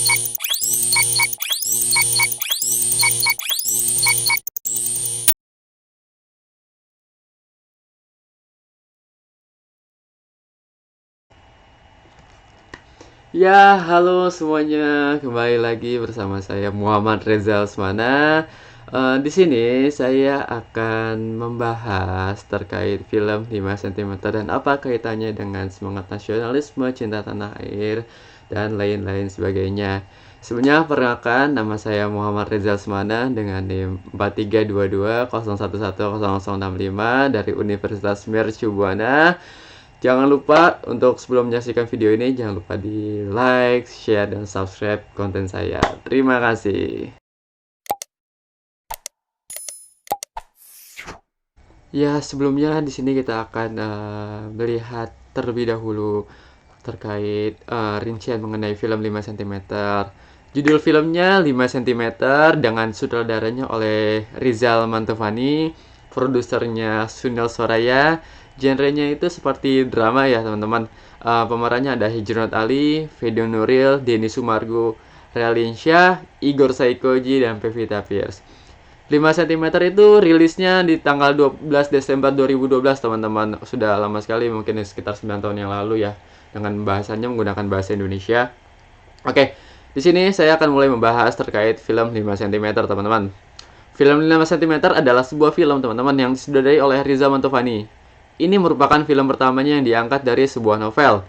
Ya, halo semuanya. Kembali lagi bersama saya Muhammad Reza Lesmana. Di sini saya akan membahas terkait film 5 cm dan apa kaitannya dengan semangat nasionalisme, cinta tanah air, dan lain-lain sebagainya. Sebenarnya perkenalkan, nama saya Muhammad Reza Lesmana dengan NIM 4322011065 dari Universitas Mercu Buana. Jangan lupa untuk sebelum menyaksikan video ini, jangan lupa di like, share, dan subscribe konten saya. Terima kasih. Ya, sebelumnya di sini kita akan melihat terlebih dahulu terkait rincian mengenai film 5 cm. Judul filmnya 5 cm dengan sutradaranya oleh Rizal Mantovani, produsernya Sunil Soraya. Genrenya itu seperti drama ya teman-teman. Pemerannya ada Hijrunot Ali, Fedo Nuril, Denny Sumargo, Relin Shah, Igor Saikoji, dan Pevita Pierce. 5 cm itu rilisnya di tanggal 12 Desember 2012 teman-teman. Sudah lama sekali, mungkin sekitar 9 tahun yang lalu ya. Dengan bahasanya menggunakan bahasa Indonesia. Oke, di sini saya akan mulai membahas terkait film 5 cm teman-teman. Film 5 cm adalah sebuah film teman-teman yang disutradarai oleh Riza Mantovani. Ini merupakan film pertamanya yang diangkat dari sebuah novel.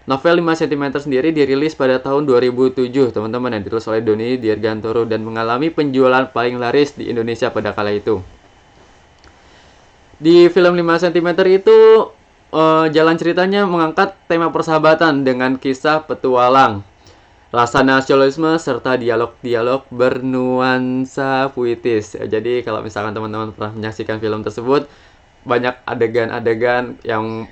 Novel 5 cm sendiri dirilis pada tahun 2007, teman-teman, yang ditulis oleh Doni Dirgantoro dan mengalami penjualan paling laris di Indonesia pada kala itu. Di film 5 cm itu, jalan ceritanya mengangkat tema persahabatan dengan kisah petualang, rasa nasionalisme, serta dialog-dialog bernuansa puitis. Jadi kalau misalkan teman-teman pernah menyaksikan film tersebut, banyak adegan-adegan yang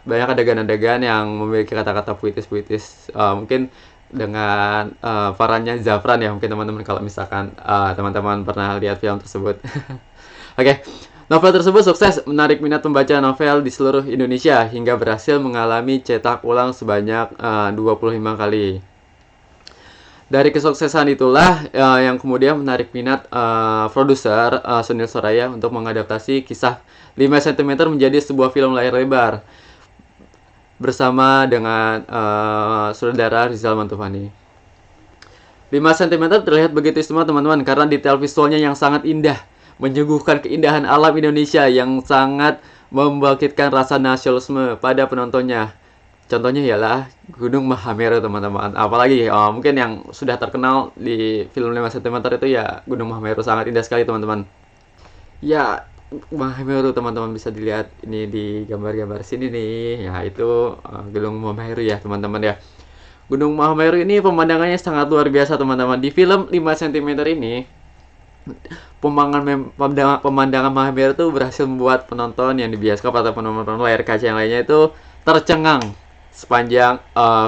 banyak adegan-adegan yang memiliki kata-kata puitis-puitis, mungkin dengan perannya Zafran ya, mungkin teman-teman kalau misalkan teman-teman pernah lihat film tersebut. Oke, novel tersebut sukses menarik minat pembaca novel di seluruh Indonesia hingga berhasil mengalami cetak ulang sebanyak 25 kali. Dari kesuksesan itulah yang kemudian menarik minat produser Sunil Soraya untuk mengadaptasi kisah 5 cm menjadi sebuah film layar lebar bersama dengan sutradara Rizal Mantovani. 5 cm terlihat begitu istimewa teman-teman karena detail visualnya yang sangat indah, menyuguhkan keindahan alam Indonesia yang sangat membangkitkan rasa nasionalisme pada penontonnya. Contohnya ialah Gunung Mahameru teman-teman. Apalagi mungkin yang sudah terkenal di film 5 cm itu ya Gunung Mahameru, sangat indah sekali teman-teman. Ya, Mahameru teman-teman bisa dilihat ini di gambar-gambar sini nih. Ya, itu Gunung Mahameru ya teman-teman ya. Gunung Mahameru ini pemandangannya sangat luar biasa teman-teman. Di film 5 cm ini pemandangan Mahameru itu berhasil membuat penonton yang di bioskop atau penonton layar kaca yang lainnya itu tercengang sepanjang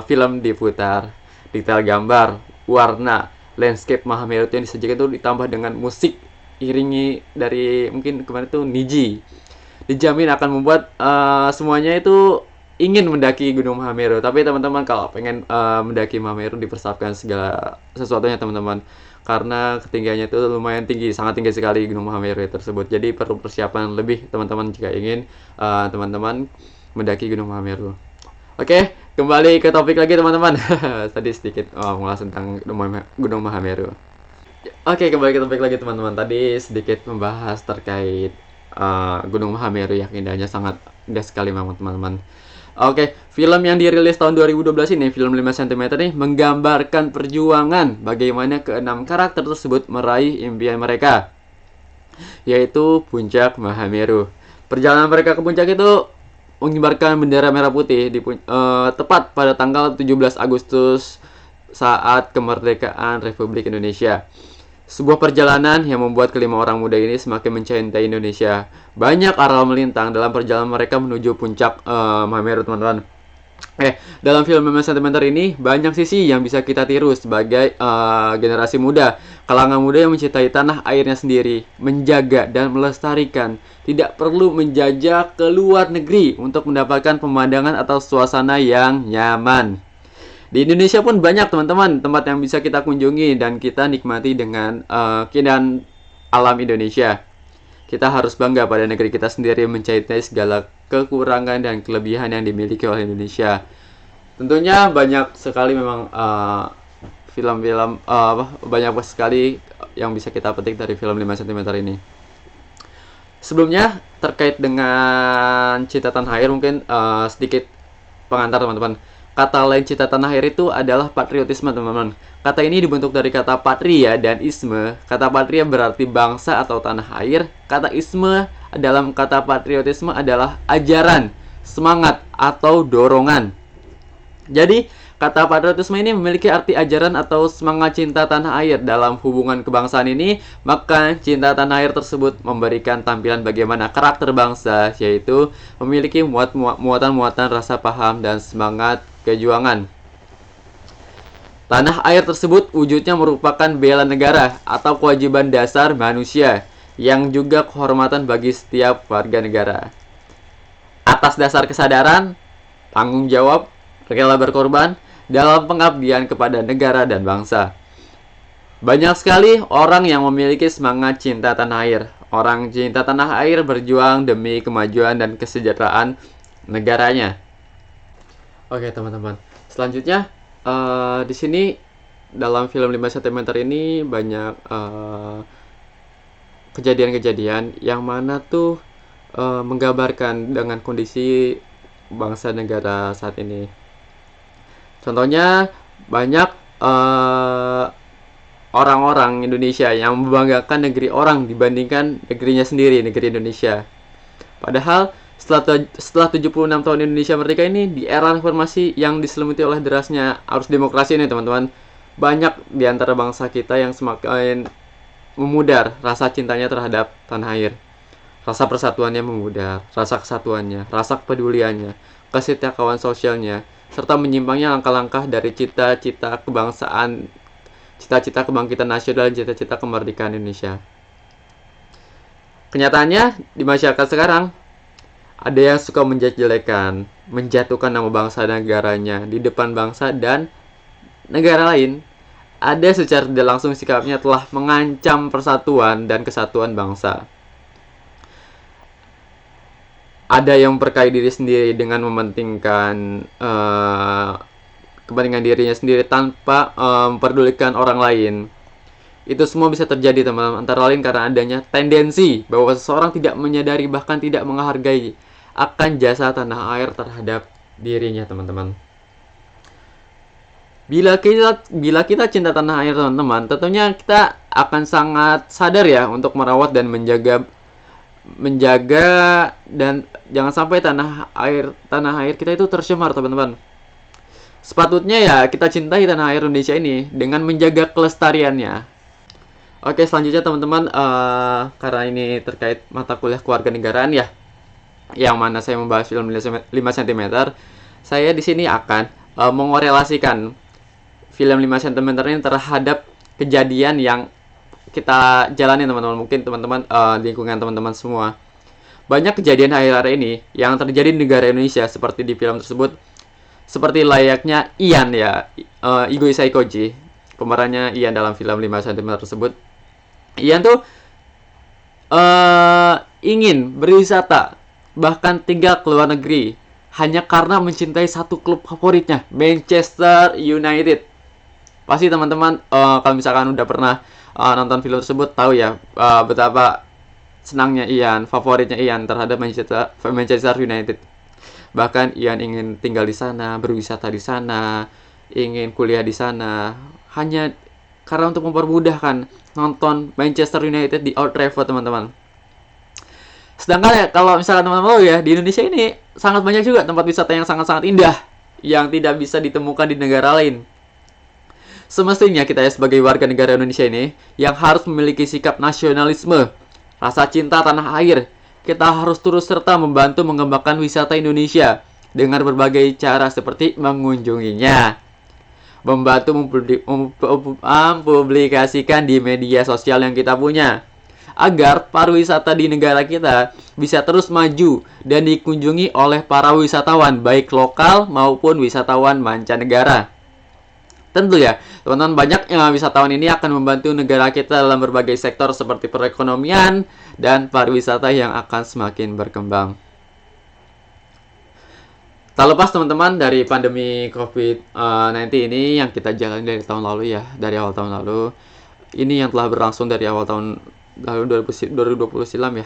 film diputar. Detail gambar, warna, landscape Mahameru yang disajikan itu ditambah dengan musik iringi dari mungkin kemarin itu Niji, dijamin akan membuat semuanya itu ingin mendaki Gunung Mahameru. Tapi teman-teman kalau pengen mendaki Mahameru dipersiapkan segala sesuatunya teman-teman, karena ketinggiannya itu lumayan tinggi, sangat tinggi sekali Gunung Mahameru tersebut. Jadi perlu persiapan lebih teman-teman jika ingin teman-teman mendaki Gunung Mahameru. Oke, kembali ke topik lagi teman-teman. Tadi sedikit mengulas tentang Gunung Mahameru. Oke, kembali ke topik lagi teman-teman. Tadi sedikit membahas terkait Gunung Mahameru yang indahnya sangat indah sekali memang teman-teman. Oke, film yang dirilis tahun 2012 ini, film 5 cm ini menggambarkan perjuangan bagaimana keenam karakter tersebut meraih impian mereka, yaitu Puncak Mahameru. Perjalanan mereka ke puncak itu mengibarkan bendera merah putih tepat pada tanggal 17 Agustus saat kemerdekaan Republik Indonesia. Sebuah perjalanan yang membuat kelima orang muda ini semakin mencintai Indonesia. Banyak aral melintang dalam perjalanan mereka menuju puncak Mahameru teman-teman. Dalam film 5 cm ini banyak sisi yang bisa kita tiru sebagai generasi muda, kalangan muda yang mencintai tanah airnya sendiri, menjaga dan melestarikan, tidak perlu menjajah ke luar negeri untuk mendapatkan pemandangan atau suasana yang nyaman. Di Indonesia pun banyak teman-teman tempat yang bisa kita kunjungi dan kita nikmati dengan keindahan alam Indonesia. Kita harus bangga pada negeri kita sendiri mencintai segala kekurangan dan kelebihan yang dimiliki oleh Indonesia. Tentunya banyak sekali memang film-film banyak sekali yang bisa kita petik dari film 5 cm ini. Sebelumnya terkait dengan Cinta Tanah Air mungkin sedikit pengantar teman-teman. Kata lain cinta tanah air itu adalah patriotisme teman-teman. Kata ini dibentuk dari kata patria dan isme. Kata patria berarti bangsa atau tanah air. Kata isme dalam kata patriotisme adalah ajaran, semangat atau dorongan. Jadi kata patriotisme ini memiliki arti ajaran atau semangat cinta tanah air. Dalam hubungan kebangsaan ini, maka cinta tanah air tersebut memberikan tampilan bagaimana karakter bangsa, yaitu memiliki muatan-muatan rasa paham dan semangat kejuangan. Tanah air tersebut wujudnya merupakan bela negara atau kewajiban dasar manusia, yang juga kehormatan bagi setiap warga negara. Atas dasar kesadaran, tanggung jawab, rela berkorban dalam pengabdian kepada negara dan bangsa. Banyak sekali orang yang memiliki semangat cinta tanah air. Orang cinta tanah air berjuang demi kemajuan dan kesejahteraan negaranya. Oke teman-teman, selanjutnya di sini dalam film 5 cm ini banyak kejadian-kejadian yang mana tuh menggambarkan dengan kondisi bangsa negara saat ini. Contohnya banyak orang-orang Indonesia yang membanggakan negeri orang dibandingkan negerinya sendiri, negeri Indonesia. Padahal setelah 76 tahun Indonesia merdeka ini, di era reformasi yang diselimuti oleh derasnya arus demokrasi ini teman-teman, banyak di antara bangsa kita yang semakin memudar rasa cintanya terhadap tanah air. Rasa persatuannya memudar, rasa kesatuannya, rasa kepeduliannya, kesetiakawan sosialnya, serta menyimpangnya langkah-langkah dari cita-cita kebangsaan, cita-cita kebangkitan nasional, dan cita-cita kemerdekaan Indonesia. Kenyataannya, di masyarakat sekarang, ada yang suka menjelek-jelekan, menjatuhkan nama bangsa dan negaranya di depan bangsa dan negara lain. Ada secara tidak langsung sikapnya telah mengancam persatuan dan kesatuan bangsa. Ada yang memperkaya diri sendiri dengan mementingkan kepentingan dirinya sendiri tanpa memperdulikan orang lain. Itu semua bisa terjadi teman-teman, antara lain karena adanya tendensi bahwa seseorang tidak menyadari bahkan tidak menghargai akan jasa tanah air terhadap dirinya teman-teman. Bila kita cinta tanah air teman-teman, tentunya kita akan sangat sadar ya untuk merawat dan menjaga dan jangan sampai tanah air kita itu tercemar teman-teman. Sepatutnya ya kita cintai tanah air Indonesia ini dengan menjaga kelestariannya. Oke, selanjutnya teman-teman, karena ini terkait mata kuliah kewarganegaraan ya, yang mana saya membahas film 5 cm, saya di sini akan mengorelasikan film 5 cm ini terhadap kejadian yang kita jalani teman-teman. Mungkin teman-teman lingkungan teman-teman semua, banyak kejadian akhir-akhir ini yang terjadi di negara Indonesia seperti di film tersebut, seperti layaknya Ian ya, Igo Saikoji, pemerannya Ian dalam film 5 cm tersebut. Ian tuh ingin berwisata, bahkan tinggal ke luar negeri hanya karena mencintai satu klub favoritnya, Manchester United. Pasti teman-teman kalau misalkan udah pernah nonton film tersebut tahu ya betapa senangnya Ian, favoritnya Ian terhadap Manchester United. Bahkan Ian ingin tinggal di sana, berwisata di sana, ingin kuliah di sana, hanya karena untuk mempermudahkan nonton Manchester United di Old Trafford teman-teman. Sedangkan ya kalau misalkan teman-teman tahu ya, di Indonesia ini sangat banyak juga tempat wisata yang sangat-sangat indah yang tidak bisa ditemukan di negara lain. Semestinya kita ya sebagai warga negara Indonesia ini yang harus memiliki sikap nasionalisme, rasa cinta tanah air. Kita harus turut serta membantu mengembangkan wisata Indonesia dengan berbagai cara seperti mengunjunginya, membantu mempublikasikan di media sosial yang kita punya, agar pariwisata di negara kita bisa terus maju dan dikunjungi oleh para wisatawan baik lokal maupun wisatawan mancanegara. Tentu ya, teman-teman, banyak wisatawan ini akan membantu negara kita dalam berbagai sektor seperti perekonomian dan pariwisata yang akan semakin berkembang. Tak lepas teman-teman dari pandemi COVID-19 ini yang kita jalani dari tahun lalu ya, dari awal tahun lalu, ini yang telah berlangsung dari awal tahun lalu 2020 silam ya.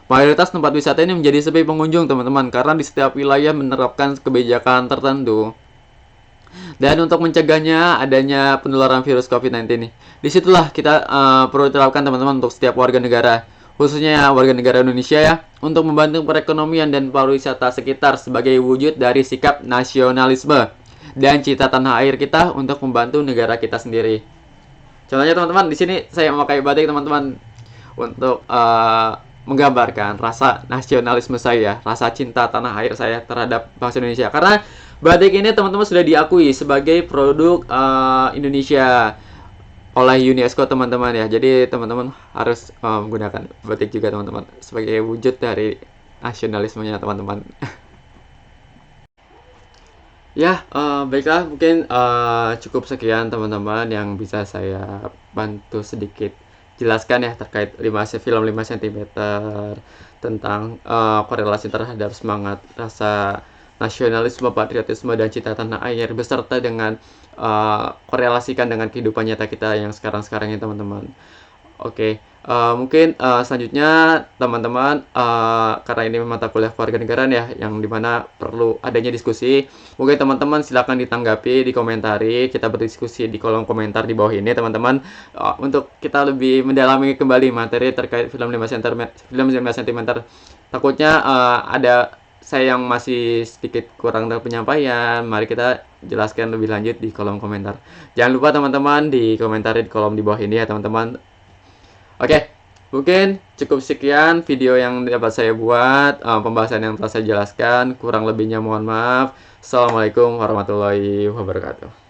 Mayoritas tempat wisata ini menjadi sepi pengunjung teman-teman, karena di setiap wilayah menerapkan kebijakan tertentu. Dan untuk mencegahnya adanya penularan virus COVID-19 nih, disitulah kita perlu terapkan teman-teman untuk setiap warga negara, khususnya warga negara Indonesia ya, untuk membantu perekonomian dan pariwisata sekitar sebagai wujud dari sikap nasionalisme dan cita tanah air kita untuk membantu negara kita sendiri. Contohnya teman-teman, di sini saya memakai batik teman-teman untuk menggambarkan rasa nasionalisme saya, rasa cinta tanah air saya terhadap bangsa Indonesia. Karena batik ini teman-teman sudah diakui sebagai produk Indonesia oleh UNESCO teman-teman ya. Jadi teman-teman harus menggunakan batik juga teman-teman sebagai wujud dari nasionalismenya teman-teman. Ya, baiklah, mungkin cukup sekian teman-teman yang bisa saya bantu sedikit jelaskan ya terkait film 5 cm tentang korelasi terhadap semangat rasa nasionalisme, patriotisme, dan cinta tanah air beserta dengan korelasikan dengan kehidupan nyata kita yang sekarang-sekarang ini teman-teman. Oke, mungkin selanjutnya teman-teman, karena ini mata kuliah kewarganegaraan ya, yang dimana perlu adanya diskusi, mungkin teman-teman silakan ditanggapi, dikomentari, kita berdiskusi di kolom komentar di bawah ini teman-teman, untuk kita lebih mendalami kembali materi terkait film 5 cm. Takutnya ada saya yang masih sedikit kurang dalam penyampaian, mari kita jelaskan lebih lanjut di kolom komentar. Jangan lupa teman-teman dikomentari di kolom di bawah ini ya teman-teman. Oke, mungkin cukup sekian video yang dapat saya buat, pembahasan yang telah saya jelaskan. Kurang lebihnya mohon maaf. Assalamualaikum warahmatullahi wabarakatuh.